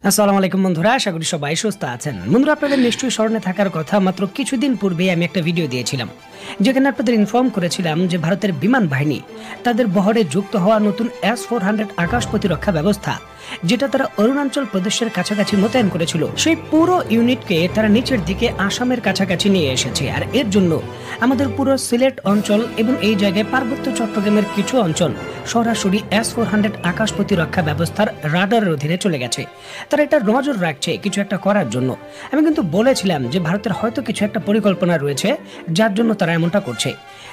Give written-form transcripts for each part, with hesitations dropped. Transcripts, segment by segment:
আসসালামু আলাইকুম বন্ধুরা, আশা করি সবাই সুস্থ আছেন। বন্ধুরা, আপনাদের নিশ্চয়ই স্মরণে থাকার কথা, মাত্র কিছুদিন পূর্বে আমি একটা ভিডিও দিয়েছিলাম যেখানে আপনাদের ইনফর্ম করেছিলাম যে ভারতের বিমান বাহিনী তাদের বহরে যুক্ত হওয়া নতুন S-400 আকাশ প্রতিরক্ষা ব্যবস্থা, যেটা তারা অরুণাচল প্রদেশের কাছাকাছি মোতায়েন করেছিল, সেই পুরো ইউনিটকে তারা নিচের দিকে আসামের কাছাকাছি নিয়ে এসেছে। আর এর জন্য আমাদের পুরো সিলেট অঞ্চল এবং এই জায়গায় পার্বত্য চট্টগ্রামের কিছু অঞ্চল সরাসরি S-400 আকাশ প্রতিরক্ষা ব্যবস্থার রাডারের অধীনে চলে গেছে। তারা এটা নজর রাখছে কিছু একটা করার জন্য। আমি কিন্তু বলেছিলাম যে ভারতের হয়তো কিছু একটা পরিকল্পনা রয়েছে যার জন্য তারা এমনটা করছে।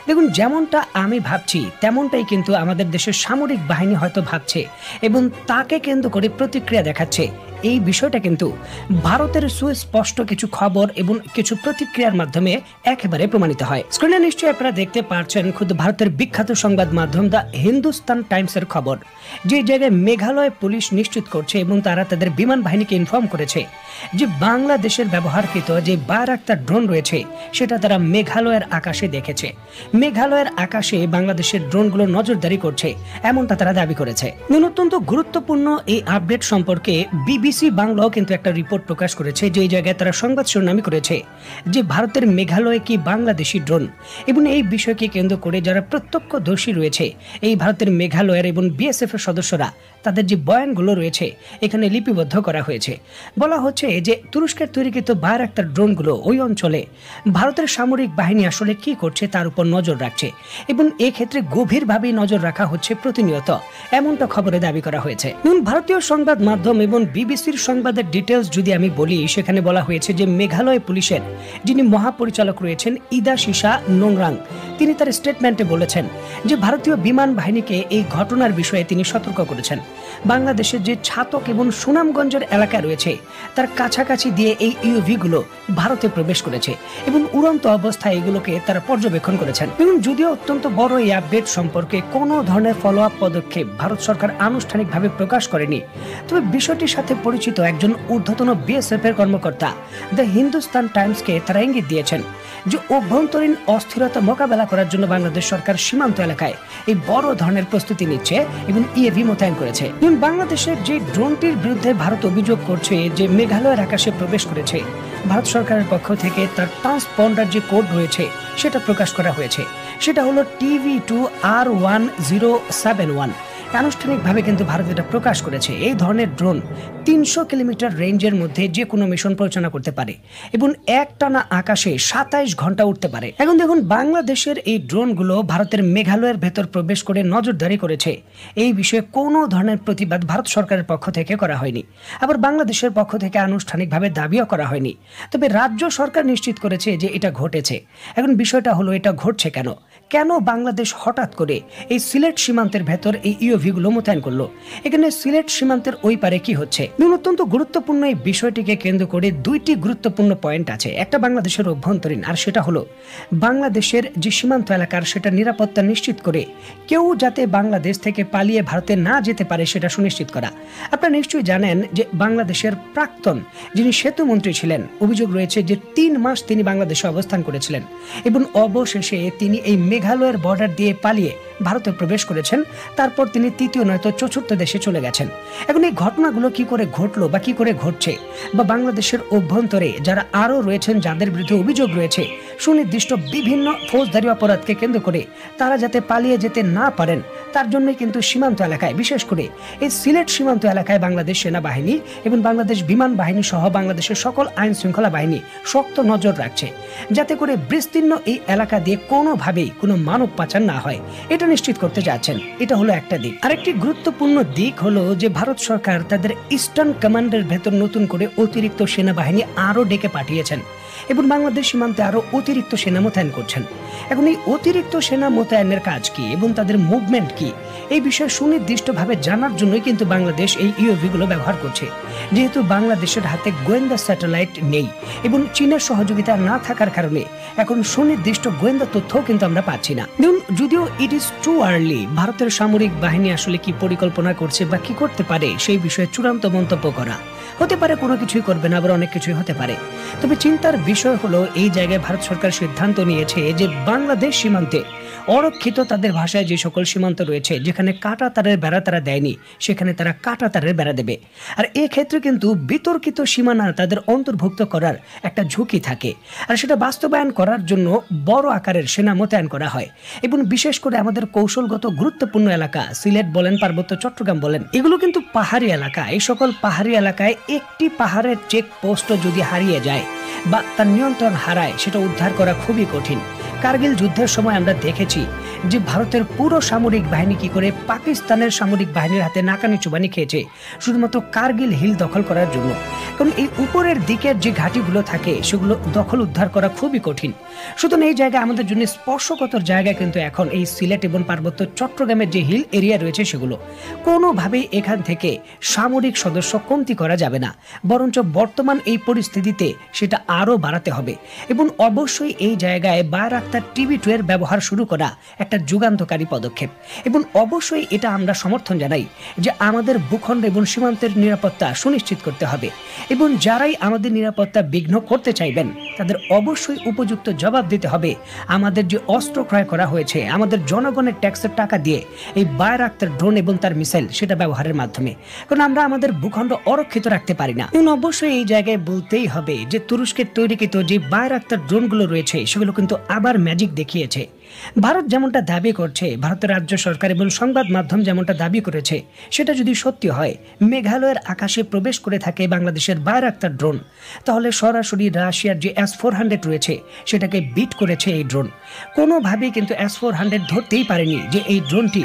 দেখুন, যেমনটা আমি ভাবছি তেমনটাই কিন্তু আমাদের দেশের সামরিক বাহিনী হয়তো ভাবছে এবং তাকে কেন্দ্র করে প্রতিক্রিয়া দেখাচ্ছে। এই বিষয়টা কিন্তু ভারতের সুস্পষ্ট কিছু খবর এবং কিছু প্রতিক্রিয়ার মাধ্যমে একেবারে প্রমাণিত হয়। স্ক্রিনে নিশ্চয়ই আপনারা দেখতে পাচ্ছেন খুদ ভারতের বিখ্যাত সংবাদ মাধ্যম দ্য হিন্দুস্তান টাইমসের খবর, যে জায়গায় মেঘালয় পুলিশ নিশ্চিত করছে এবং তারা তাদের বিমান বাহিনীকে ইনফর্ম করেছে যে বাংলাদেশের ব্যবহারকৃত যে বায়রাক্তার ড্রোন রয়েছে সেটা তারা মেঘালয়ের আকাশে দেখেছে। মেঘালয়ের আকাশে বাংলাদেশের ড্রোনগুলো নজরদারি করছে, এমনটা তারা দাবি করেছে। অত্যন্ত গুরুত্বপূর্ণ এই আপডেট সম্পর্কে বিবিসি বাংলাও কিন্তু একটা রিপোর্ট প্রকাশ করেছে, যে জায়গায় তারা সংবাদ শিরোনাম করেছে যে ভারতের মেঘালয়ে কি বাংলাদেশি ড্রোন, এবং এই বিষয়কে কেন্দ্র করে যারা প্রত্যক্ষদর্শী রয়েছে এই ভারতের মেঘালয়ের এবং বিএসএফ এর সদস্যরা, তাদের যে বয়ানগুলো রয়েছে এখানে লিপিবদ্ধ করা হয়েছে। বলা হচ্ছে যে তুরস্কের তৈরিকৃত বায়রাক্তার ড্রোনগুলো ওই অঞ্চলে ভারতের সামরিক বাহিনী আসলে কি করছে তার উপর নজর রাখছে এবং এক্ষেত্রে গভীরভাবে নজর রাখা হচ্ছে প্রতিনিয়ত, এমনটা খবরে দাবি করা হয়েছে। ভারতীয় সংবাদ মাধ্যম এবং বিবিসির সংবাদের ডিটেলস যদি আমি বলি, সেখানে বলা হয়েছে যে মেঘালয় পুলিশের যিনি মহাপরিচালক রয়েছেন ইদাশিসা নোংরাং, তিনি তার স্টেটমেন্টে বলেছেন যে ভারতীয় বিমান বাহিনীকে এই ঘটনার বিষয়ে তিনি সতর্ক করেছেন। বাংলাদেশের যে ছাতক এবং সুনামগঞ্জের এলাকা রয়েছে তার কাছাকাছি দিয়ে এই ইউভি গুলো ভারতে প্রবেশ করেছে এবং উড়ন্ত অবস্থায় এগুলোকে তারা পর্যবেক্ষণ করেছেন। এবং যদিও অত্যন্ত বড় এই আপডেট সম্পর্কে কোনো ধরনের ফলো আপ পদক্ষেপ ভারত সরকার আনুষ্ঠানিকভাবে প্রকাশ করেনি, তবে বিষয়টির সাথে পরিচিত একজন ঊর্ধ্বতন বিএসএফ এর কর্মকর্তা দ্য হিন্দুস্তান টাইমসকে তারা ইঙ্গিত দিয়েছেন যে অভ্যন্তরীণ অস্থিরতা মোকাবেলা করার জন্য বাংলাদেশ সরকার সীমান্ত এলাকায় এই বড় ধরনের প্রস্তুতি নিচ্ছে এবং ইএভি মোতায়েন করেছে। বাংলাদেশের যে ড্রোনটির বিরুদ্ধে ভারত অভিযোগ করছে যে মেঘালয়ের আকাশে প্রবেশ করেছে, ভারত সরকারের পক্ষ থেকে তার ট্রান্সপন্ডার যে কোড রয়েছে সেটা প্রকাশ করা হয়েছে, সেটা হলো TV2R1071। আনুষ্ঠানিকভাবে কিন্তু ভারত এটা প্রকাশ করেছে। এই ধরনের ড্রোন 300 কিলোমিটার রেঞ্জের মধ্যে যে কোনো মিশন পরিচালনা করতে পারে এবং একটানা আকাশে 27 ঘন্টা উঠতে পারে। এখন দেখুন, বাংলাদেশের এই ড্রোনগুলো ভারতের মেঘালয়ের ভেতর প্রবেশ করে নজরদারি করেছে, এই বিষয়ে কোনো ধরনের প্রতিবাদ ভারত সরকারের পক্ষ থেকে করা হয়নি, আবার বাংলাদেশের পক্ষ থেকে আনুষ্ঠানিকভাবে দাবিও করা হয়নি। তবে রাজ্য সরকার নিশ্চিত করেছে যে এটা ঘটেছে। এখন বিষয়টা হলো, এটা ঘটছে কেন? কেন বাংলাদেশ হঠাৎ করে এই সিলেট সীমান্তের ভেতর এই ইউভি গুলো মোতায়েন করলো? এখানে সিলেট সীমান্তের ওই পারে কি হচ্ছে? অত্যন্ত গুরুত্বপূর্ণ এই বিষয়টিকে কেন্দ্র করে দুইটি গুরুত্বপূর্ণ পয়েন্ট আছে। একটা বাংলাদেশের অভ্যন্তরীণ, আর সেটা হলো বাংলাদেশের যে সীমান্ত এলাকার সেটা নিরাপত্তা নিশ্চিত করে কেউ যাতে বাংলাদেশ থেকে পালিয়ে ভারতে না যেতে পারে সেটা সুনিশ্চিত করা। আপনারা নিশ্চয়ই জানেন যে বাংলাদেশের প্রাক্তন যিনি সেতু মন্ত্রী ছিলেন, অভিযোগ রয়েছে যে 3 মাস তিনি বাংলাদেশে অবস্থান করেছিলেন এবং অবশেষে তিনি এই মেঘালয়ের বর্ডার দিয়ে পালিয়ে ভারতে প্রবেশ করেছেন। তারপর তিনি তৃতীয় নয়তো চতুর্থ দেশে চলে গেছেন। এখন এই ঘটনাগুলো কি করে ঘটলো বা কি করে ঘটছে, বা বাংলাদেশের অভ্যন্তরে যারা আরো রয়েছেন যাদের বিরুদ্ধে অভিযোগ রয়েছে সুনির্দিষ্ট বিভিন্ন ফৌজদারি অপরাধকে কেন্দ্র করে তারা যাতে পালিয়ে যেতে না পারেন, তার জন্য কিন্তু সীমান্ত এলাকায়, বিশেষ করে এই সিলেট সীমান্ত এলাকায় বাংলাদেশ সেনাবাহিনী এবং বাংলাদেশ বিমান বাহিনী সহ বাংলাদেশের সকল আইন শৃঙ্খলা বাহিনী শক্ত নজর রাখছে, যাতে করে বিস্তীর্ণ এই এলাকা দিয়ে কোনোভাবেই কোনো মানব পাচার না হয়, এটা নিশ্চিত করতে যাচ্ছেন। এটা হলো একটা দিক। আরেকটি গুরুত্বপূর্ণ দিক হলো যে ভারত সরকার তাদের ইস্টার্ন কমান্ডের ভেতর নতুন করে অতিরিক্ত সেনাবাহিনী আরো ডেকে পাঠিয়েছেন এবং বাংলাদেশ সীমান্তে আরো অতিরিক্ত সেনা মোতায়েন করছেন। এখন এই অতিরিক্ত সেনা মোতায়েনের কাজ কি এবং তাদের মুভমেন্ট কি, এই বিষয়ে সুনির্দিষ্টভাবে জানার জন্যই কিন্তু বাংলাদেশ এই ইউএভি গুলো ব্যবহার করছে। যেহেতু বাংলাদেশের হাতে গোয়েন্দা স্যাটেলাইট নেই এবং চীনের সহযোগিতা না থাকার কারণে এখন সুনির্দিষ্ট গোয়েন্দা তথ্যও কিন্তু আমরা পাচ্ছি না। যদিও ইট ইজ টু আর্লি ভারতের সামরিক বাহিনী আসলে কি পরিকল্পনা করছে বা কি করতে পারে সেই বিষয়ে চূড়ান্ত মন্তব্য করা। হতে পারে কোনো কিছুই করবে না, আবার অনেক কিছুই হতে পারে। তবে চিন্তার বিষয় হলো এই জায়গায় ভারত সরকার সিদ্ধান্ত নিয়েছে যে বাংলাদেশ সীমান্তে অরক্ষিত তাদের ভাষায় যে সকল সীমান্ত রয়েছে, যেখানে কাঁটা তারের বেড়া তারা দেয়নি, সেখানে তারা কাঁটা তারের বেড়া দেবে। আর এক্ষেত্রে কিন্তু বিতর্কিত সীমানা তাদের অন্তর্ভুক্ত করার একটা ঝুঁকি থাকে, আর সেটা বাস্তবায়ন করার জন্য বড় আকারের সেনা মোতায়েন করা হয়। এবং বিশেষ করে আমাদের কৌশলগত গুরুত্বপূর্ণ এলাকা, সিলেট বলেন, পার্বত্য চট্টগ্রাম বলেন, এগুলো কিন্তু পাহাড়ি এলাকা। এই সকল পাহাড়ি এলাকায় একটি পাহাড়ের চেকপোস্টও যদি হারিয়ে যায় বা তার নিয়ন্ত্রণ হারায়, সেটা উদ্ধার করা খুবই কঠিন। কার্গিল যুদ্ধের সময় আমরা দেখেছি যে ভারতের পুরো সামরিক বাহিনী কি করে পাকিস্তানের সামরিক বাহিনীর হাতে নাকানি চুবানি খেয়েছে শুধুমাত্র কার্গিল হিল দখল করার জন্য। কারণ এই উপরের দিকের যে ঘাঁটিগুলো থাকে সেগুলো দখল উদ্ধার করা খুবই কঠিন। সুতরাং এই জায়গায় আমাদের জন্য স্পর্শকাতর জায়গা কিন্তু এখন এই সিলেট এবং পার্বত্য চট্টগ্রামের যে হিল এরিয়া রয়েছে সেগুলো। কোনোভাবেই এখান থেকে সামরিক সদস্য কমতি করা যাবে না, বরঞ্চ বর্তমান এই পরিস্থিতিতে সেটা আরও বাড়াতে হবে। এবং অবশ্যই এই জায়গায় বায়রাক্তার TB2 এর ব্যবহার শুরু করা একটা যুগান্তকারী পদক্ষেপ। এবং অবশ্যই এটা আমরা সমর্থন জানাই যে আমাদের ভূখণ্ড এবং সীমান্তের নিরাপত্তা সুনিশ্চিত করতে হবে। এবং যারাই আমাদের নিরাপত্তা বিঘ্ন করতে চাইবেন তাদের অবশ্যই উপযুক্ত জবাব দিতে হবে। আমাদের যে অস্ত্র ক্রয় করা হয়েছে আমাদের জনগণের ট্যাক্সের টাকা দিয়ে, এই বায়রাক্তার ড্রোন এবং তার মিসাইল সেটা ব্যবহারের মাধ্যমে, কারণ আমরা আমাদের ভূখণ্ড অরক্ষিত রাখতে পারি না। এবং অবশ্যই এই জায়গায় বলতেই হবে যে তুরস্কের তৈরিকৃত যে বায়রাক্তার ড্রোনগুলো রয়েছে সেগুলো কিন্তু আবার ম্যাজিক দেখিয়েছে। ভারত যেমনটা দাবি করছে, ভারতের রাজ্য সরকার এবং সংবাদ মাধ্যম যেমনটা দাবি করেছে, সেটা যদি সত্যি হয়, মেঘালয়ের আকাশে প্রবেশ করে থাকে বাংলাদেশের বায়রাক্তার ড্রোন, তাহলে সরাসরি রাশিয়ার যে S-400 রয়েছে সেটাকে বিট করেছে এই ড্রোন। কোনোভাবেই কিন্তু S-400 ধরতেই পারেনি যে এই ড্রোনটি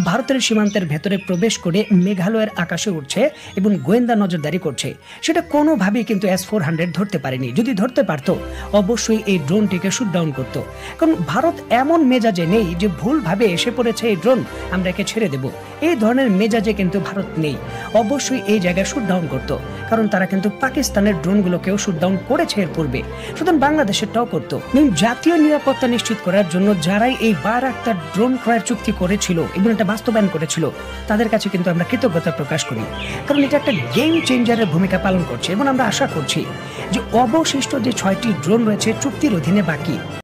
ভারতের সীমান্তের ভেতরে প্রবেশ করে মেঘালয়ের আকাশে উঠছে এবং গোয়েন্দা নজরদারি করছে। সেটা কোনোভাবেই কিন্তু S-400 ধরতে পারেনি। যদি ধরতে পারতো অবশ্যই এই ড্রোনটিকে শুট ডাউন করতো। কারণ ভারত এমন মেজাজে নেই যে ভুলভাবে এসে পড়েছে এই ড্রোন, আমরা একে ছেড়ে দেব, এই ধরনের মেজাজে কিন্তু ভারত নেই। অবশ্যই এই জায়গায় শুট ডাউন করতো, কারণ তারা কিন্তু পাকিস্তানের ড্রোনগুলোকেও শুট ডাউন করেছে এর পূর্বে, সুতরাং বাংলাদেশেরটাও করতো। জাতীয় নিরাপত্তা নিশ্চিত করার জন্য যারাই এই বায়রাক্তার ড্রোন ক্রয়ের চুক্তি করেছিল এবং এটা বাস্তবায়ন করেছিল তাদের কাছে কিন্তু আমরা কৃতজ্ঞতা প্রকাশ করি, কারণ এটা একটা গেম চেঞ্জারের ভূমিকা পালন করছে। এবং আমরা আশা করছি যে অবশিষ্ট যে 6টি ড্রোন রয়েছে চুক্তির অধীনে বাকি,